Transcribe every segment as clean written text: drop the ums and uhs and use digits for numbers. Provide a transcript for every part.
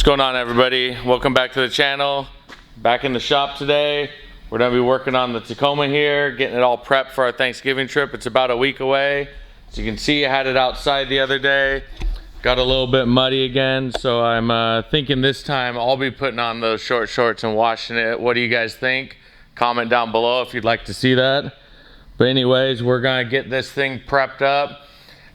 What's going on, everybody? Welcome back to the channel. Back in the shop today. We're gonna be working on the Tacoma here, getting it all prepped for our Thanksgiving trip. It's about a week away. As you can see, I had it outside the other day. Got a little bit muddy again, so I'm thinking this time I'll be putting on those short shorts and washing it. What do you guys think? Comment down below if you'd like to see that. But anyways, we're gonna get this thing prepped up.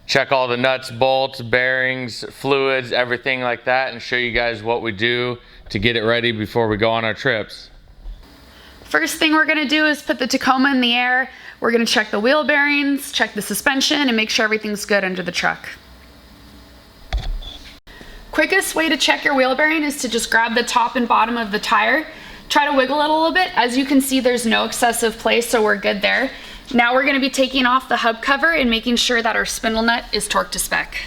Check all the nuts, bolts, bearings, fluids, everything like that, and show you guys what we do to get it ready before we go on our trips. First thing we're gonna do is put the Tacoma in the air. We're gonna check the wheel bearings, check the suspension, and make sure everything's good under the truck. Quickest way to check your wheel bearing is to just grab the top and bottom of the tire. Try to wiggle it a little bit. As you can see, there's no excessive play, so we're good there. Now we're going to be taking off the hub cover and making sure that our spindle nut is torqued to spec.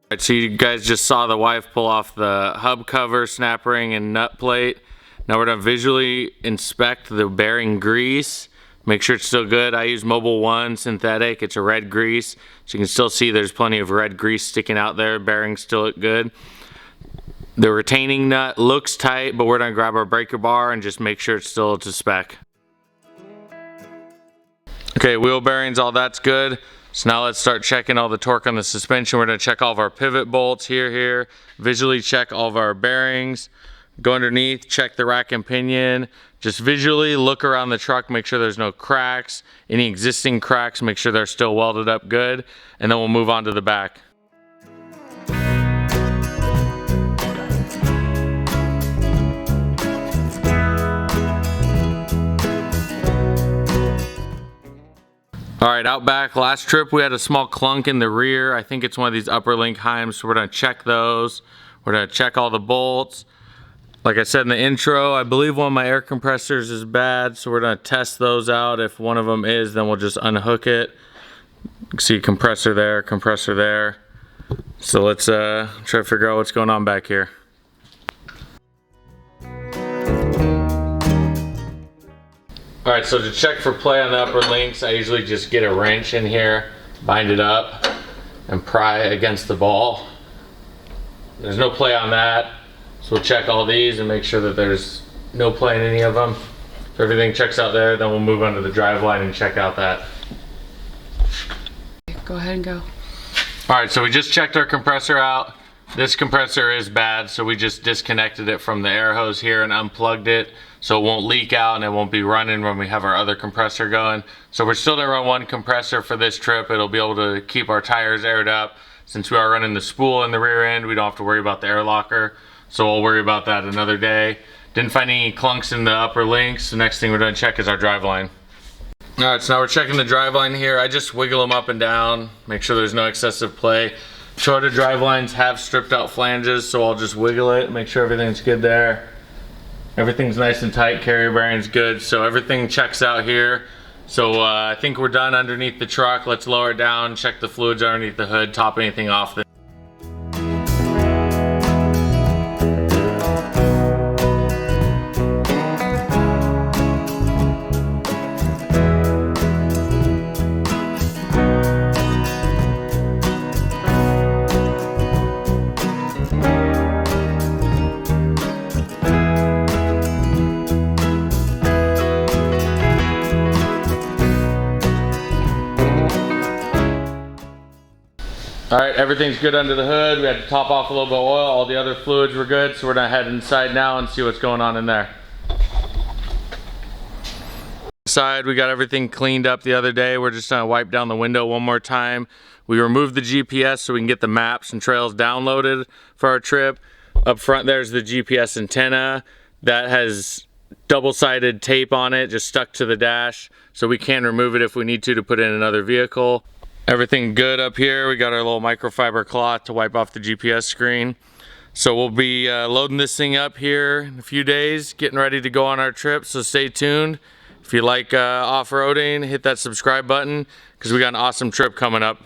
Alright, so you guys just saw the wife pull off the hub cover, snap ring, and nut plate. Now we're going to visually inspect the bearing grease. Make sure it's still good. I use Mobile 1 synthetic. It's a red grease. So you can still see there's plenty of red grease sticking out there. Bearings still look good. The retaining nut looks tight, but we're gonna grab our breaker bar and just make sure it's still to spec. Okay, wheel bearings, all that's good. So now let's start checking all the torque on the suspension. We're gonna check all of our pivot bolts here. Visually check all of our bearings. Go underneath, check the rack and pinion. Just visually look around the truck, make sure there's no cracks. Any existing cracks, make sure they're still welded up good. And then we'll move on to the back. All right, out back, last trip we had a small clunk in the rear. I think it's one of these upper link heims, so we're gonna check those. We're gonna check all the bolts. Like I said in the intro, I believe one of my air compressors is bad, so we're gonna test those out. If one of them is, then we'll just unhook it. You can see compressor there. So let's try to figure out what's going on back here. All right, so to check for play on the upper links, I usually just get a wrench in here, bind it up, and pry against the ball. There's no play on that. So we'll check all these and make sure that there's no play in any of them. If everything checks out there, then we'll move on to the driveline and check out that. Go ahead and go. All right, so we just checked our compressor out. This compressor is bad, so we just disconnected it from the air hose here and unplugged it so it won't leak out and it won't be running when we have our other compressor going. So we're still gonna run one compressor for this trip. It'll be able to keep our tires aired up. Since we are running the spool in the rear end, we don't have to worry about the air locker. So we'll worry about that another day. Didn't find any clunks in the upper links. The next thing we're gonna check is our driveline. All right, so now we're checking the driveline here. I just wiggle them up and down, make sure there's no excessive play. Toyota drivelines have stripped out flanges, so I'll just wiggle it, make sure everything's good there. Everything's nice and tight, carrier bearing's good, so everything checks out here. So I think we're done underneath the truck. Let's lower it down, check the fluids underneath the hood, top anything off. All right, everything's good under the hood. We had to top off a little bit of oil. All the other fluids were good, so we're gonna head inside now and see what's going on in there. Inside, we got everything cleaned up the other day. We're just gonna wipe down the window one more time. We removed the GPS so we can get the maps and trails downloaded for our trip. Up front there's the GPS antenna that has double-sided tape on it, just stuck to the dash, so we can remove it if we need to put in another vehicle. Everything good up here. We got our little microfiber cloth to wipe off the GPS screen. So we'll be loading this thing up here in a few days, getting ready to go on our trip, so stay tuned. If you like off-roading, hit that subscribe button because we got an awesome trip coming up.